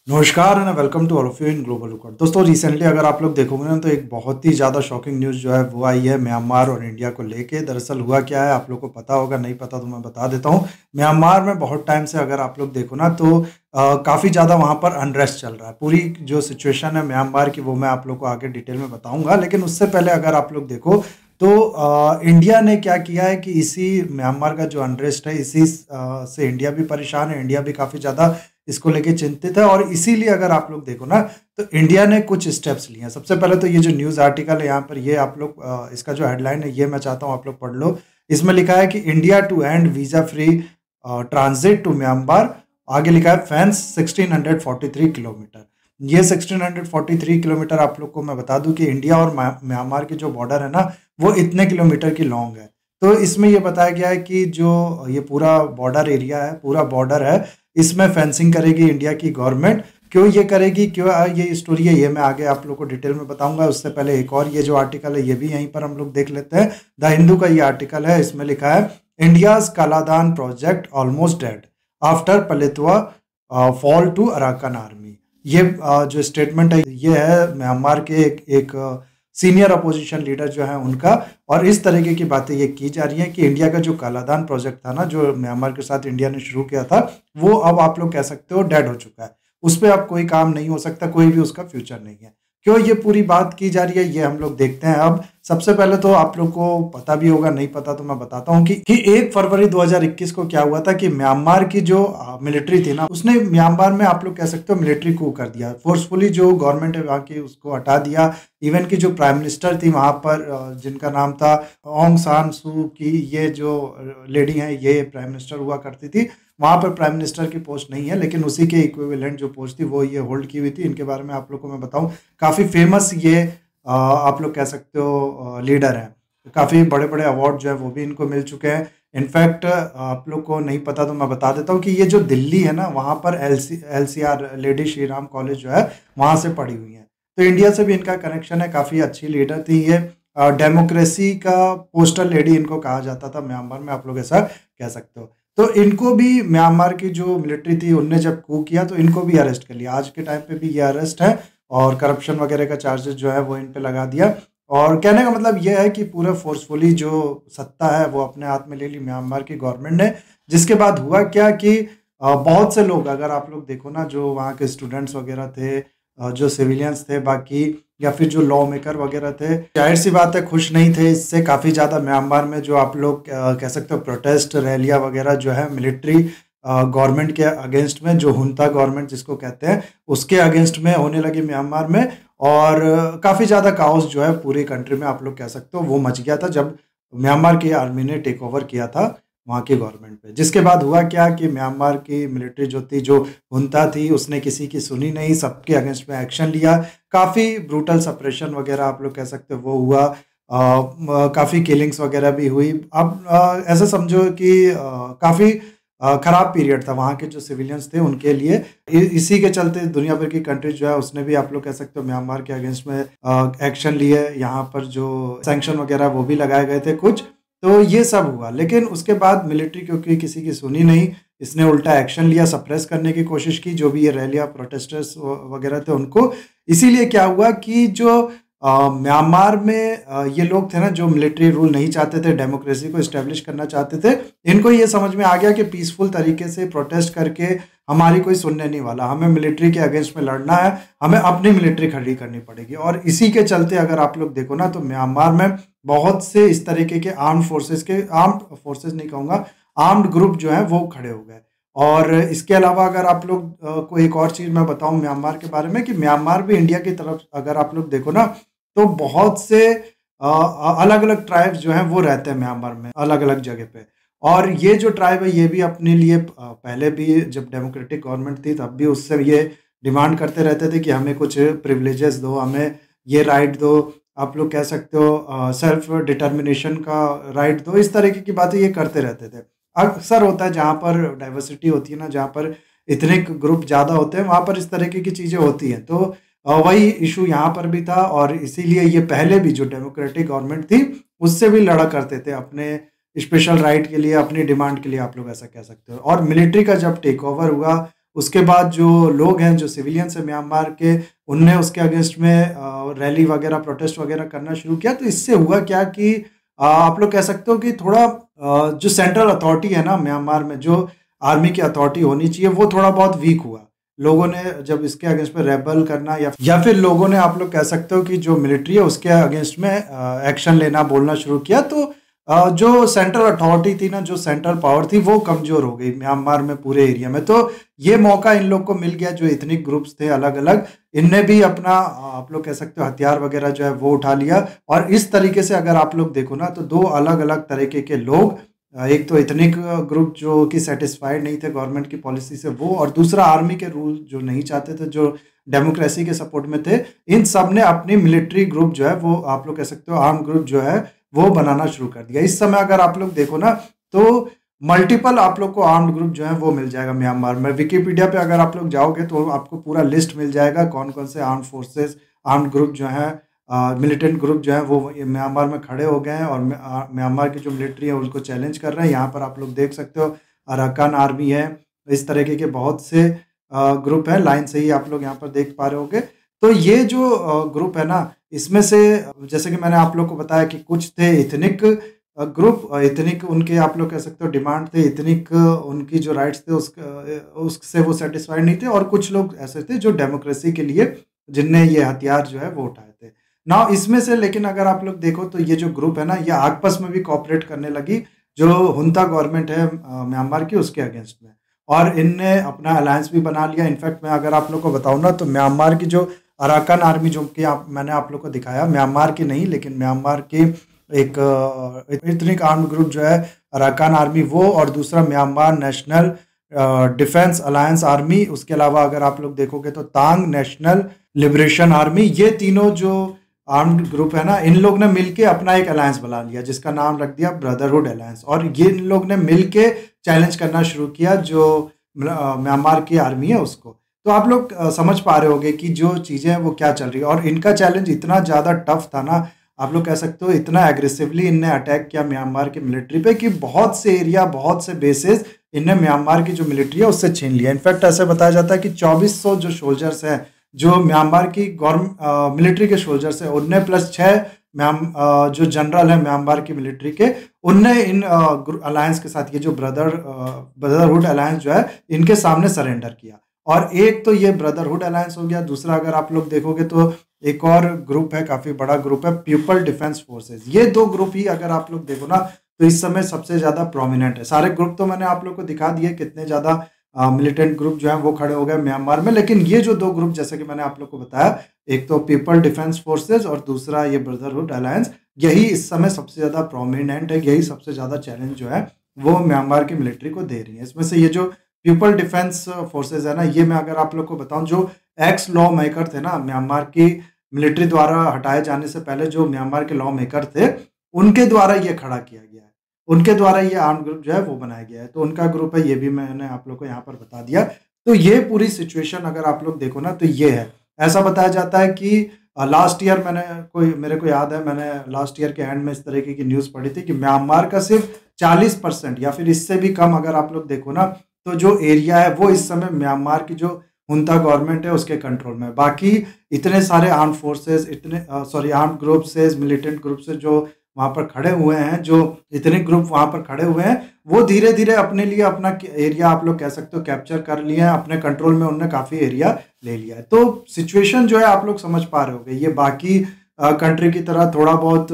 नमस्कार and welcome to all of you in Global Lookout. दोस्तों recently अगर आप लोग देखोगे ना तो एक बहुत ही ज़्यादा शॉकिंग न्यूज़ जो है वो आई है म्यांमार और इंडिया को लेके। दरअसल हुआ क्या है आप लोग को पता होगा, नहीं पता तो मैं बता देता हूँ। म्यांमार में बहुत टाइम से अगर आप लोग देखो ना तो काफ़ी ज़्यादा वहाँ पर अनरेस्ट चल रहा है। पूरी जो सिचुएशन है म्यांमार की वो मैं आप लोग को आगे डिटेल में बताऊँगा, लेकिन उससे पहले अगर आप लोग देखो तो इंडिया ने क्या किया है कि इसी म्यांमार का जो अनरेस्ट है इसी से इंडिया भी परेशान है। इंडिया भी काफ़ी ज़्यादा इसको लेके चिंतित है और इसीलिए अगर आप लोग देखो ना तो इंडिया ने कुछ स्टेप्स लिए हैं। सबसे पहले तो ये जो न्यूज़ आर्टिकल है यहाँ पर, ये आप लोग इसका जो हेडलाइन है ये मैं चाहता हूँ आप लोग पढ़ लो। इसमें लिखा है कि India to end visa free transit to Myanmar. आगे लिखा है फेंस 1643 किलोमीटर। ये 1643 किलोमीटर आप लोग को मैं बता दूं कि इंडिया और म्यांमार की जो बॉर्डर है ना वो इतने किलोमीटर की लॉन्ग है। तो इसमें ये बताया गया है कि जो ये पूरा बॉर्डर एरिया है, पूरा बॉर्डर है, इसमें फेंसिंग करेगी इंडिया की गवर्नमेंट। क्यों ये करेगी, क्यों ये स्टोरी है, ये मैं आगे आप लोग को डिटेल में बताऊंगा। उससे पहले एक और ये जो आर्टिकल है ये भी यहीं पर हम लोग देख लेते हैं। द हिंदू का ये आर्टिकल है, इसमें लिखा है India's Kaladan project almost dead after Paletwa fall to Arakan Army. ये जो स्टेटमेंट है ये है म्यांमार के एक सीनियर अपोजिशन लीडर जो है उनका। और इस तरीके की बातें ये की जा रही हैं कि इंडिया का जो कालादान प्रोजेक्ट था ना, जो म्यांमार के साथ इंडिया ने शुरू किया था, वो अब आप लोग कह सकते हो डेड हो चुका है। उस पर अब कोई काम नहीं हो सकता, कोई भी उसका फ्यूचर नहीं है। क्यों ये पूरी बात की जा रही है ये हम लोग देखते हैं। अब सबसे पहले तो आप लोग को पता भी होगा, नहीं पता तो मैं बताता हूँ कि 1 फरवरी 2021 को क्या हुआ था कि म्यांमार की जो मिलिट्री थी ना उसने म्यांमार में आप लोग कह सकते हो मिलिट्री कू कर दिया। फोर्सफुली जो गवर्नमेंट है वहाँ की उसको हटा दिया। इवन की जो प्राइम मिनिस्टर थी वहाँ पर जिनका नाम था ऑंग सान सू की, ये जो लेडी हैं ये प्राइम मिनिस्टर हुआ करती थी। वहाँ पर प्राइम मिनिस्टर की पोस्ट नहीं है, लेकिन उसी के इक्विवेलेंट जो पोस्ट थी वो ये होल्ड की हुई थी। इनके बारे में आप लोग को मैं बताऊं, काफ़ी फेमस ये आप लोग कह सकते हो लीडर हैं। काफ़ी बड़े बड़े अवार्ड जो है वो भी इनको मिल चुके हैं। इनफैक्ट आप लोग को नहीं पता तो मैं बता देता हूँ कि ये जो दिल्ली है ना वहाँ पर LCR lady Shri Ram college जो है वहाँ से पढ़ी हुई हैं। तो इंडिया से भी इनका कनेक्शन है। काफ़ी अच्छी लीडर थी ये। डेमोक्रेसी का पोस्टर लेडी इनको कहा जाता था म्यांमार में, आप लोग ऐसा कह सकते हो। तो इनको भी म्यांमार की जो मिलिट्री थी उनने जब कू किया तो इनको भी अरेस्ट कर लिया। आज के टाइम पे भी ये अरेस्ट है और करप्शन वगैरह का चार्जेस जो है वो इन पे लगा दिया। और कहने का मतलब ये है कि पूरा फोर्सफुली जो सत्ता है वो अपने हाथ में ले ली म्यांमार की गवर्नमेंट ने। जिसके बाद हुआ क्या कि बहुत से लोग, अगर आप लोग देखो ना, जो वहाँ के स्टूडेंट्स वगैरह थे, जो सिविलियंस थे बाकी, या फिर जो लॉ मेकर वगैरह थे, जाहिर सी बात है खुश नहीं थे इससे। काफ़ी ज़्यादा म्यांमार में जो आप लोग कह सकते हो प्रोटेस्ट रैलियाँ वगैरह जो है मिलिट्री गवर्नमेंट के अगेंस्ट में, जो हुंता गवर्नमेंट जिसको कहते हैं, उसके अगेंस्ट में होने लगी म्यांमार में। और काफ़ी ज़्यादा काओस जो है पूरी कंट्री में आप लोग कह सकते हो वो मच गया था जब म्यांमार की आर्मी ने टेक ओवर किया था वहाँ की गवर्नमेंट पे। जिसके बाद हुआ क्या कि म्यांमार की मिलिट्री जो थी, जो हुंता थी, उसने किसी की सुनी नहीं, सबके अगेंस्ट में एक्शन लिया। काफ़ी ब्रूटल सप्रेशन वगैरह आप लोग कह सकते हो वो हुआ। काफ़ी किलिंग्स वगैरह भी हुई। अब ऐसा समझो कि काफ़ी खराब पीरियड था वहाँ के जो सिविलियंस थे उनके लिए। इसी के चलते दुनिया भर की कंट्रीज जो है उसने भी आप लोग कह सकते हो म्यांमार के अगेंस्ट में एक्शन लिए। यहाँ पर जो सैंक्शन वगैरह वो भी लगाए गए थे कुछ। तो ये सब हुआ, लेकिन उसके बाद मिलिट्री क्योंकि किसी की सुनी नहीं, इसने उल्टा एक्शन लिया, सप्रेस करने की कोशिश की जो भी ये रैलियाँ प्रोटेस्टर्स वगैरह थे उनको। इसीलिए क्या हुआ कि जो म्यांमार में ये लोग थे ना जो मिलिट्री रूल नहीं चाहते थे, डेमोक्रेसी को इस्टेब्लिश करना चाहते थे, इनको ये समझ में आ गया कि पीसफुल तरीके से प्रोटेस्ट करके हमारी कोई सुनने नहीं वाला, हमें मिलिट्री के अगेंस्ट में लड़ना है, हमें अपनी मिलिट्री खड़ी करनी पड़ेगी। और इसी के चलते अगर आप लोग देखो ना तो म्यांमार में बहुत से इस तरीके के आर्म्ड फोर्सेस नहीं कहूँगा, आर्म्ड ग्रुप जो है वो खड़े हो गए। और इसके अलावा अगर आप लोग को एक और चीज़ मैं बताऊं म्यांमार के बारे में, कि म्यांमार भी इंडिया की तरफ अगर आप लोग देखो ना तो बहुत से अलग अलग ट्राइब्स जो हैं वो रहते हैं म्यांमार में अलग अलग जगह पे। और ये जो ट्राइब है ये भी अपने लिए पहले भी जब डेमोक्रेटिक गवर्नमेंट थी तब भी उससे ये डिमांड करते रहते थे कि हमें कुछ प्रिविलेजेस दो, हमें ये राइट दो, आप लोग कह सकते हो सेल्फ डिटर्मिनेशन का राइट दो। इस तरीके की बातें ये करते रहते थे। अक्सर होता है जहाँ पर डाइवर्सिटी होती है ना, जहाँ पर इतने ग्रुप ज़्यादा होते हैं वहाँ पर इस तरीके की चीज़ें होती हैं। तो वही इशू यहाँ पर भी था और इसीलिए ये पहले भी जो डेमोक्रेटिक गवर्नमेंट थी उससे भी लड़ा करते थे अपने स्पेशल राइट के लिए, अपनी डिमांड के लिए, आप लोग ऐसा कह सकते हो। और मिलिट्री का जब टेक ओवर हुआ उसके बाद जो लोग हैं, जो सिविलियंस हैं म्यांमार के, उनने उसके अगेंस्ट में रैली वगैरह, प्रोटेस्ट वगैरह करना शुरू किया। तो इससे हुआ क्या कि आप लोग कह सकते हो कि थोड़ा जो सेंट्रल अथॉरिटी है ना म्यांमार में, जो आर्मी की अथॉरिटी होनी चाहिए, वो थोड़ा बहुत वीक हुआ। लोगों ने जब इसके अगेंस्ट में रेबल करना या फिर लोगों ने, आप लोग कह सकते हो कि जो मिलिट्री है उसके अगेंस्ट में एक्शन लेना, बोलना शुरू किया, तो जो सेंट्रल अथॉरिटी थी ना, जो सेंट्रल पावर थी, वो कमजोर हो गई म्यांमार में पूरे एरिया में। तो ये मौका इन लोग को मिल गया, जो इथनिक ग्रुप्स थे अलग अलग, इनने भी अपना, आप लोग कह सकते हो, हथियार वगैरह जो है वो उठा लिया। और इस तरीके से अगर आप लोग देखो ना, तो दो अलग अलग तरीके के लोग, एक तो इथनिक ग्रुप जो कि सेटिस्फाइड नहीं थे गवर्नमेंट की पॉलिसी से वो, और दूसरा आर्मी के रूल जो नहीं चाहते थे, जो डेमोक्रेसी के सपोर्ट में थे, इन सब ने अपनी मिलिट्री ग्रुप जो है वो, आप लोग कह सकते हो, आर्म ग्रुप जो है वो बनाना शुरू कर दिया। इस समय अगर आप लोग देखो ना, तो मल्टीपल आप लोग को आर्म्ड ग्रुप जो है वो मिल जाएगा म्यांमार में। विकिपीडिया पे अगर आप लोग जाओगे तो आपको पूरा लिस्ट मिल जाएगा, कौन कौन से आर्म फोर्सेस, आर्म्ड ग्रुप जो है, मिलिटेंट ग्रुप जो है वो म्यांमार में खड़े हो गए हैं और म्यांमार की जो मिलिट्री है उनको चैलेंज कर रहे हैं। यहाँ पर आप लोग देख सकते हो अराकान आर्मी है, इस तरीके के बहुत से ग्रुप हैं, लाइन से ही आप लोग यहाँ पर देख पा रहे होंगे। तो ये जो ग्रुप है ना, इसमें से जैसे कि मैंने आप लोग को बताया कि कुछ थे इथनिक ग्रुप, इथनिक उनके, आप लोग कह सकते हो, डिमांड थे, इथनिक उनकी जो राइट्स थे उससे वो सेटिस्फाइड नहीं थे, और कुछ लोग ऐसे थे जो डेमोक्रेसी के लिए, जिनने ये हथियार जो है वो उठाए थे ना। इसमें से लेकिन अगर आप लोग देखो तो ये जो ग्रुप है ना, ये आपस में भी कॉपरेट करने लगी, जो हुंता गवर्नमेंट है म्यांमार की, उसके अगेंस्ट में, और इनने अपना अलायंस भी बना लिया। इनफैक्ट मैं अगर आप लोग को बताऊं ना, तो म्यांमार की जो अराकान आर्मी, जो कि मैंने आप लोग को दिखाया, म्यांमार की नहीं लेकिन म्यांमार की एक इथनिक आर्म ग्रुप जो है अराकान आर्मी, वो, और दूसरा Myanmar national defence alliance army, उसके अलावा अगर आप लोग देखोगे तो तांग नेशनल लिबरेशन आर्मी, ये तीनों जो आर्म्ड ग्रुप है ना, इन लोग ने मिलके अपना एक अलायंस बना लिया, जिसका नाम रख दिया ब्रदरहुड अलायंस। और ये इन लोग ने मिलके चैलेंज करना शुरू किया जो म्यांमार की आर्मी है उसको। तो आप लोग समझ पा रहे होंगे कि जो चीज़ें हैं वो क्या चल रही है, और इनका चैलेंज इतना ज़्यादा टफ था ना, आप लोग कह सकते हो, इतना एग्रेसिवली इनने अटैक किया म्यांमार की मिलिट्री पे कि बहुत से एरिया, बहुत से बेसेस इनने म्यांमार की जो मिलिट्री है उससे छीन लिया। इनफैक्ट ऐसे बताया जाता है कि 2400 जो सोल्जर्स हैं, जो म्यांमार की गवर्नमेंट मिलिट्री के सोल्जर्स हैं, उनने प्लस 6 जो जनरल है म्यांमार की मिलिट्री के, उनने इन अलायंस के साथ, ये जो ब्रदरहुड अलायंस जो है, इनके सामने सरेंडर किया। और एक तो ये ब्रदरहुड अलायंस हो गया, दूसरा अगर आप लोग देखोगे तो एक और ग्रुप है, काफ़ी बड़ा ग्रुप है, पीपल डिफेंस फोर्सेस। ये दो ग्रुप ही अगर आप लोग देखो ना, तो इस समय सबसे ज़्यादा प्रोमिनेंट है। सारे ग्रुप तो मैंने आप लोग को दिखा दिए कितने ज़्यादा मिलिटेंट ग्रुप जो है वो खड़े हो गए म्यांमार में, लेकिन ये जो दो ग्रुप, जैसे कि मैंने आप लोग को बताया, एक तो पीपल डिफेंस फोर्सेस और दूसरा ये ब्रदरहुड अलायंस, यही इस समय सबसे ज़्यादा प्रोमिनेंट है, यही सबसे ज़्यादा चैलेंज जो है वो म्यांमार की मिलिट्री को दे रही है। इसमें से ये जो पीपल डिफेंस फोर्सेज है ना, ये मैं अगर आप लोग को बताऊं, जो एक्स लॉ मेकर थे ना म्यांमार की मिलिट्री द्वारा हटाए जाने से पहले, जो म्यांमार के लॉ मेकर थे, उनके द्वारा ये खड़ा किया गया है, उनके द्वारा ये आर्म ग्रुप जो है वो बनाया गया है। तो उनका ग्रुप है, ये भी मैंने आप लोग को यहाँ पर बता दिया। तो ये पूरी सिचुएशन अगर आप लोग देखो ना, तो ये है। ऐसा बताया जाता है कि लास्ट ईयर मेरे को याद है, मैंने लास्ट ईयर के एंड में इस तरीके की न्यूज़ पढ़ी थी कि म्यांमार का सिर्फ 40% या फिर इससे भी कम, अगर आप लोग देखो ना, तो जो एरिया है वो इस समय म्यांमार की जो हुंता गवर्नमेंट है उसके कंट्रोल में है। बाकी इतने सारे आर्म फोर्सेस, आर्म ग्रुप से, मिलिटेंट ग्रुप से जो वहाँ पर खड़े हुए हैं, जो इतने ग्रुप वहाँ पर खड़े हुए हैं, वो धीरे धीरे अपने लिए अपना एरिया, आप लोग कह सकते हो, कैप्चर कर लिए हैं, अपने कंट्रोल में उन्होंने काफ़ी एरिया ले लिया है। तो सिचुएशन जो है आप लोग समझ पा रहे होंगे, ये बाकी कंट्री की तरह थोड़ा बहुत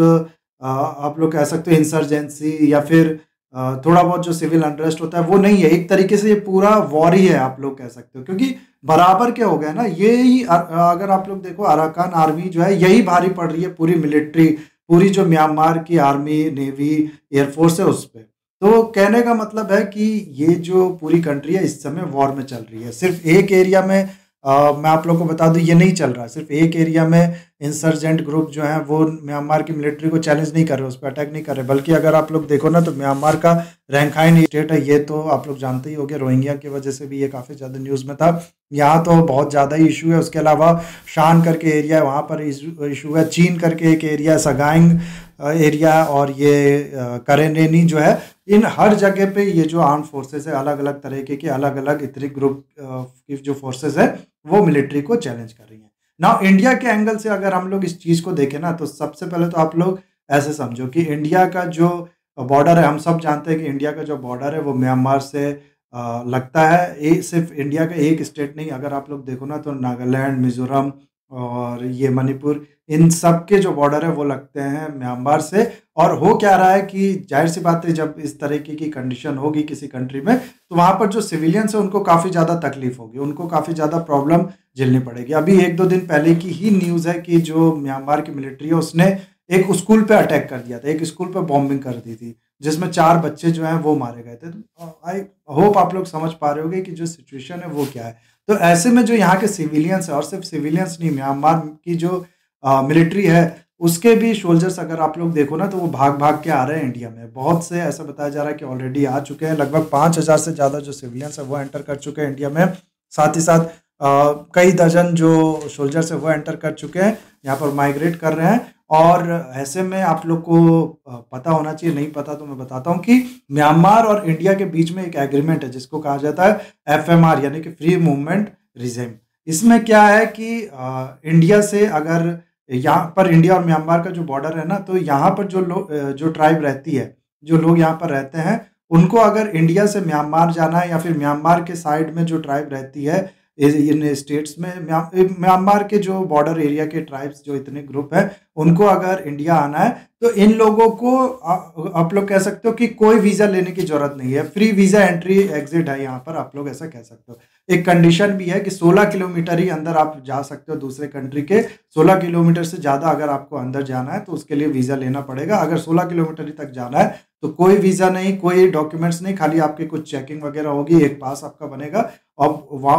आप लोग कह सकते हो इंसर्जेंसी या फिर थोड़ा बहुत जो सिविल अनरेस्ट होता है वो नहीं है। एक तरीके से ये पूरा वॉर ही है, आप लोग कह सकते हो, क्योंकि बराबर क्या हो गया ना, ये ही अगर आप लोग देखो, अराकान आर्मी जो है यही भारी पड़ रही है पूरी मिलिट्री, पूरी जो म्यांमार की आर्मी, नेवी, एयरफोर्स है उस पर। तो कहने का मतलब है कि ये जो पूरी कंट्री है इस समय वॉर में चल रही है। सिर्फ एक एरिया में मैं आप लोगों को बता दूं, ये नहीं चल रहा है। सिर्फ एक एरिया में इंसर्जेंट ग्रुप जो हैं वो म्यांमार की मिलिट्री को चैलेंज नहीं कर रहे, उस पर अटैक नहीं कर रहे, बल्कि अगर आप लोग देखो ना, तो म्यांमार का रैंखाइन स्टेट है, ये तो आप लोग जानते ही होंगे, रोहिंग्या की वजह से भी ये काफ़ी ज़्यादा न्यूज़ में था। यहाँ तो बहुत ज़्यादा ही इशू है। उसके अलावा शान करके एरिया है, वहाँ पर इशू है। चीन करके एक एरिया, सगाइंग एरिया, और ये करेनेनी जो है, इन हर जगह पे ये जो आर्म फोर्सेस है अलग अलग तरीके के अलग अलग इतने ग्रुप की जो फोर्सेस है वो मिलिट्री को चैलेंज कर रही है। नाउ इंडिया के एंगल से अगर हम लोग इस चीज़ को देखें ना, तो सबसे पहले तो आप लोग ऐसे समझो कि इंडिया का जो बॉर्डर है, हम सब जानते हैं कि इंडिया का जो बॉर्डर है वो म्यांमार से लगता है। सिर्फ इंडिया का एक स्टेट नहीं, अगर आप लोग देखो ना तो नागालैंड, मिजोरम और ये मणिपुर, इन सब के जो बॉर्डर है वो लगते हैं म्यांमार से। और हो क्या रहा है कि जाहिर सी बात है, जब इस तरीके की कंडीशन होगी किसी कंट्री में, तो वहाँ पर जो सिविलियंस है उनको काफ़ी ज़्यादा तकलीफ होगी, उनको काफ़ी ज़्यादा प्रॉब्लम झेलनी पड़ेगी। अभी 1-2 दिन पहले की ही न्यूज़ है कि जो म्यांमार की मिलिट्री है उसने एक स्कूल पे अटैक कर दिया था, एक स्कूल पे बॉम्बिंग कर दी थी, जिसमें 4 बच्चे जो हैं वो मारे गए थे। तो आई होप आप लोग समझ पा रहे होंगे कि जो सिचुएशन है वो क्या है। तो ऐसे में जो यहाँ के सिविलियंस है, और सिर्फ सिविलियंस नहीं, म्यांमार की जो मिलिट्री है उसके भी सोल्जर्स अगर आप लोग देखो ना तो वो भाग भाग के आ रहे हैं इंडिया में। बहुत से ऐसा बताया जा रहा है कि ऑलरेडी आ चुके हैं, लगभग 5,000 से ज़्यादा जो सिविलियंस है वो एंटर कर चुके हैं इंडिया में। साथ ही साथ कई दर्जन जो सोल्जर्स है वो एंटर कर चुके हैं, यहाँ पर माइग्रेट कर रहे हैं। और ऐसे में आप लोग को पता होना चाहिए, नहीं पता तो मैं बताता हूँ कि म्यांमार और इंडिया के बीच में एक एग्रीमेंट है जिसको कहा जाता है FMR, यानी कि फ्री मूवमेंट रिजिम। इसमें क्या है कि इंडिया से अगर यहाँ पर इंडिया और म्यांमार का जो बॉर्डर है ना, तो यहाँ पर जो लोग जो ट्राइब रहती है, जो लोग यहाँ पर रहते हैं, उनको अगर इंडिया से म्यांमार जाना है या फिर म्यांमार के साइड में जो ट्राइब रहती है इन स्टेट्स में, म्यांमार के जो बॉर्डर एरिया के ट्राइब्स जो इतने ग्रुप हैं, उनको अगर इंडिया आना है तो इन लोगों को आप लोग कह सकते हो कि कोई वीज़ा लेने की ज़रूरत नहीं है, फ्री वीज़ा एंट्री एग्जिट है यहाँ पर, आप लोग ऐसा कह सकते हो। एक कंडीशन भी है कि 16 किलोमीटर ही अंदर आप जा सकते हो दूसरे कंट्री के। 16 किलोमीटर से ज़्यादा अगर आपको अंदर जाना है तो उसके लिए वीज़ा लेना पड़ेगा। अगर 16 किलोमीटर ही तक जाना है तो कोई वीज़ा नहीं, कोई डॉक्यूमेंट्स नहीं, खाली आपकी कुछ चेकिंग वगैरह होगी, एक पास आपका बनेगा और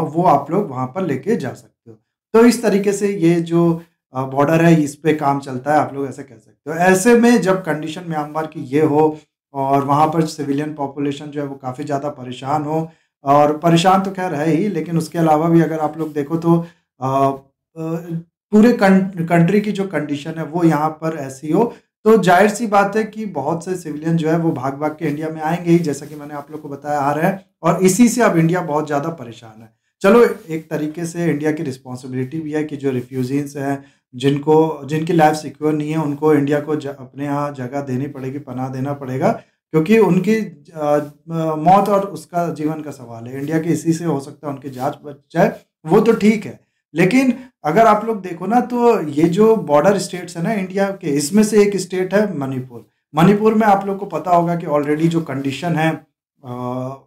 वो आप लोग वहाँ पर लेके जा सकते हो। तो इस तरीके से ये जो बॉर्डर है इस पे काम चलता है, आप लोग ऐसे कह सकते हो। ऐसे में जब कंडीशन म्यांमार की ये हो और वहाँ पर सिविलियन पॉपुलेशन जो है वो काफ़ी ज़्यादा परेशान हो, और परेशान तो खैर है ही, लेकिन उसके अलावा भी अगर आप लोग देखो तो पूरे कंट्री की जो कंडीशन है वो यहाँ पर ऐसी हो, तो जाहिर सी बात है कि बहुत से सिविलियन जो है वो भाग भाग के इंडिया में आएंगे ही, जैसा कि मैंने आप लोग को बताया आ रहा है। और इसी से अब इंडिया बहुत ज़्यादा परेशान है। चलो, एक तरीके से इंडिया की रिस्पॉन्सिबिलिटी भी है कि जो रिफ्यूजीज हैं, जिनकी लाइफ सिक्योर नहीं है, उनको इंडिया को अपने यहाँ जगह देनी पड़ेगी, पनाह देना पड़ेगा, क्योंकि उनकी मौत और उसका जीवन का सवाल है। इंडिया के इसी से हो सकता है उनकी जांच बच जाए, वो तो ठीक है। लेकिन अगर आप लोग देखो ना तो ये जो बॉर्डर स्टेट्स है ना इंडिया के, इसमें से एक स्टेट है मणिपुर। मणिपुर में आप लोग को पता होगा कि ऑलरेडी जो कंडीशन है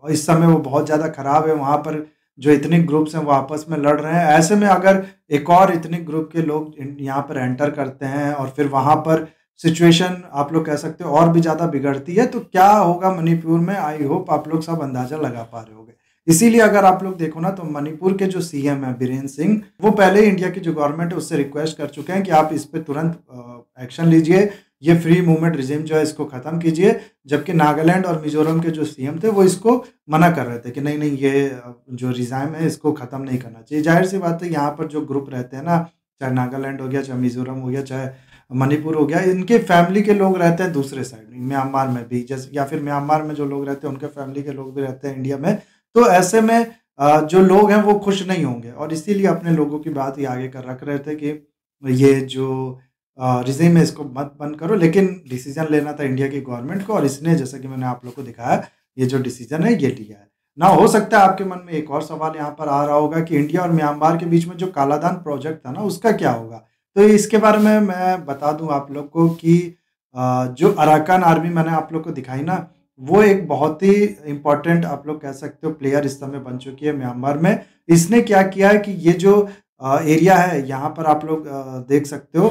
इस समय वो बहुत ज़्यादा ख़राब है। वहाँ पर जो इतने ग्रुप्स हैं वो आपस में लड़ रहे हैं। ऐसे में अगर एक और इतने ग्रुप के लोग यहाँ पर एंटर करते हैं और फिर वहाँ पर सिचुएशन आप लोग कह सकते हो और भी ज़्यादा बिगड़ती है, तो क्या होगा मणिपुर में, आई होप आप लोग सब अंदाज़ा लगा पा रहे होंगे। इसीलिए अगर आप लोग देखो ना तो मणिपुर के जो सीएम है बीरेन सिंह, वो पहले ही इंडिया की जो गवर्नमेंट है उससे रिक्वेस्ट कर चुके हैं कि आप इस पे तुरंत एक्शन लीजिए, ये फ्री मूवमेंट रिजिम जो है इसको ख़त्म कीजिए। जबकि नागालैंड और मिजोरम के जो सीएम थे वो इसको मना कर रहे थे कि नहीं नहीं, ये जो रिजाइम है इसको ख़त्म नहीं करना चाहिए। जाहिर सी बात है, यहाँ पर जो ग्रुप रहते हैं ना, चाहे नागालैंड हो गया, चाहे मिजोरम हो गया, चाहे मणिपुर हो गया, इनके फैमिली के लोग रहते हैं दूसरे साइड में, म्यांमार में भी, जैसे या फिर म्यांमार में जो लोग रहते हैं उनके फैमिली के लोग भी रहते हैं इंडिया में। तो ऐसे में जो लोग हैं वो खुश नहीं होंगे, और इसीलिए अपने लोगों की बात ही आगे कर रख रहे थे कि ये जो रिजिम है इसको मत बंद करो। लेकिन डिसीजन लेना था इंडिया की गवर्नमेंट को, और इसने, जैसा कि मैंने आप लोग को दिखाया, ये जो डिसीजन है ये लिया है ना। हो सकता है आपके मन में एक और सवाल यहाँ पर आ रहा होगा कि इंडिया और म्यांमार के बीच में जो कालादान प्रोजेक्ट था ना उसका क्या होगा। तो इसके बारे में मैं बता दूं आप लोग को कि जो अराकान आर्मी मैंने आप लोग को दिखाई ना, वो एक बहुत ही इम्पोर्टेंट आप लोग कह सकते हो प्लेयर इस समय बन चुकी है म्यांमार में। इसने क्या किया है कि ये जो एरिया है यहाँ पर आप लोग देख सकते हो,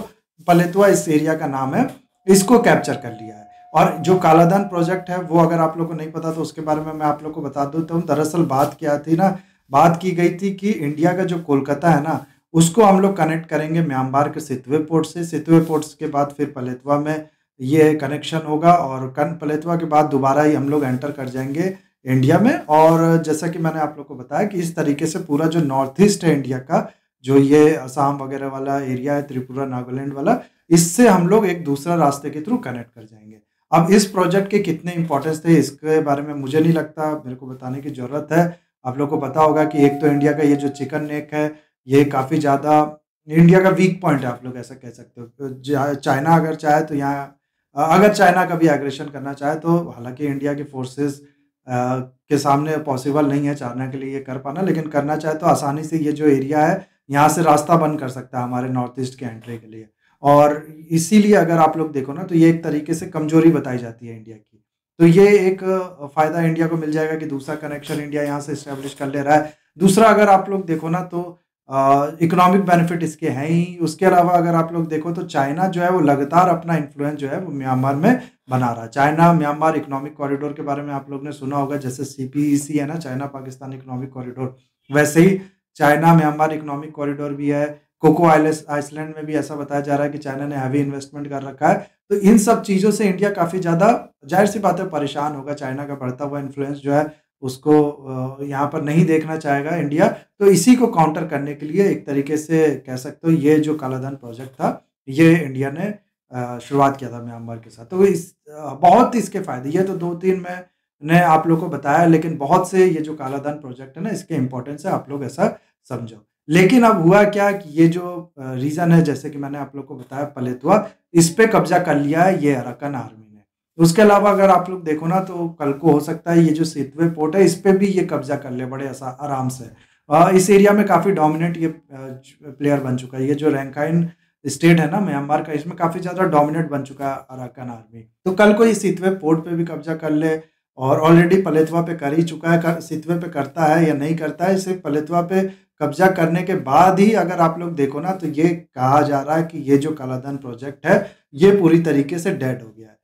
पलेतुआ इस एरिया का नाम है, इसको कैप्चर कर लिया है। और जो कालादान प्रोजेक्ट है वो अगर आप लोग को नहीं पता तो उसके बारे में मैं आप लोग को बता दूं। तो दरअसल बात क्या थी ना, बात की गई थी कि इंडिया का जो कोलकाता है ना उसको हम लोग कनेक्ट करेंगे म्यांमार के सितवे पोर्ट से। सितवे पोर्ट के बाद फिर पलेतवा में ये कनेक्शन होगा, और पलेतवा के बाद दोबारा ही हम लोग एंटर कर जाएंगे इंडिया में। और जैसा कि मैंने आप लोग को बताया कि इस तरीके से पूरा जो नॉर्थ ईस्ट है इंडिया का, जो ये असम वगैरह वाला एरिया है, त्रिपुरा नागालैंड वाला, इससे हम लोग एक दूसरा रास्ते के थ्रू कनेक्ट कर जाएंगे। अब इस प्रोजेक्ट के कितने इंपॉर्टेंस थे इसके बारे में मुझे नहीं लगता मेरे को बताने की ज़रूरत है। आप लोगों को पता होगा कि एक तो इंडिया का ये जो चिकन नेक है, ये काफ़ी ज़्यादा इंडिया का वीक पॉइंट है, आप लोग ऐसा कह सकते हो। तो चाइना अगर चाहे तो यहाँ अगर चाइना कभी एग्रेशन करना चाहे तो हालाँकि इंडिया की फ़ोर्सेस के सामने पॉसिबल नहीं है चाइना के लिए ये कर पाना, लेकिन करना चाहे तो आसानी से ये जो एरिया है, यहाँ से रास्ता बंद कर सकता है हमारे नॉर्थ ईस्ट के एंट्री के लिए। और इसीलिए अगर आप लोग देखो ना तो ये एक तरीके से कमज़ोरी बताई जाती है इंडिया की। तो ये एक फ़ायदा इंडिया को मिल जाएगा कि दूसरा कनेक्शन इंडिया यहाँ से एस्टेब्लिश कर ले रहा है। दूसरा अगर आप लोग देखो ना तो इकोनॉमिक बेनिफिट इसके हैं ही। उसके अलावा अगर आप लोग देखो तो चाइना जो है वो लगातार अपना इन्फ्लुएंस जो है वो म्यांमार में बना रहा है। चाइना म्यांमार इकोनॉमिक कॉरिडोर के बारे में आप लोग ने सुना होगा, जैसे सीपीईसी है ना, चाइना पाकिस्तान इकोनॉमिक कॉरिडोर, वैसे ही चाइना म्यांमार इकोनॉमिक कॉरिडोर भी है। कोको आइसलैंड में भी ऐसा बताया जा रहा है कि चाइना ने हैवी इन्वेस्टमेंट कर रखा है। तो इन सब चीज़ों से इंडिया काफ़ी ज़्यादा ज़ाहिर-सी बात है परेशान होगा। चाइना का बढ़ता हुआ इन्फ्लुएंस जो है उसको यहाँ पर नहीं देखना चाहेगा इंडिया। तो इसी को काउंटर करने के लिए एक तरीके से कह सकते हो ये जो कालाधन प्रोजेक्ट था, ये इंडिया ने शुरुआत किया था म्यांमार के साथ। तो बहुत इसके फ़ायदे, ये तो 2-3 मैंने आप लोग को बताया, लेकिन बहुत से ये जो कालाधन प्रोजेक्ट है ना, इसके इम्पोर्टेंस है, आप लोग ऐसा समझो। लेकिन अब हुआ क्या कि ये जो रीज़न है, जैसे कि मैंने आप लोग को बताया पलेतुआ, इस पे कब्ज़ा कर लिया है ये अराकन आर्मी ने। उसके अलावा अगर आप लोग देखो ना तो कल को हो सकता है ये जो सितवे पोर्ट है इस पे भी ये कब्ज़ा कर ले बड़े आराम से। इस एरिया में काफ़ी डोमिनेंट ये प्लेयर बन चुका है। ये जो रैंकाइन स्टेट है ना म्यांमार का, इसमें काफ़ी ज़्यादा डोमिनेंट बन चुका है अराकन आर्मी। तो कल को ये सितवे पोर्ट पे भी कब्ज़ा कर ले, और ऑलरेडी पलेतवा पे कर ही चुका है। सितवे पे करता है या नहीं करता है, सिर्फ पलेतवा पे कब्जा करने के बाद ही अगर आप लोग देखो ना तो ये कहा जा रहा है कि ये जो कालाधन प्रोजेक्ट है ये पूरी तरीके से डेड हो गया है।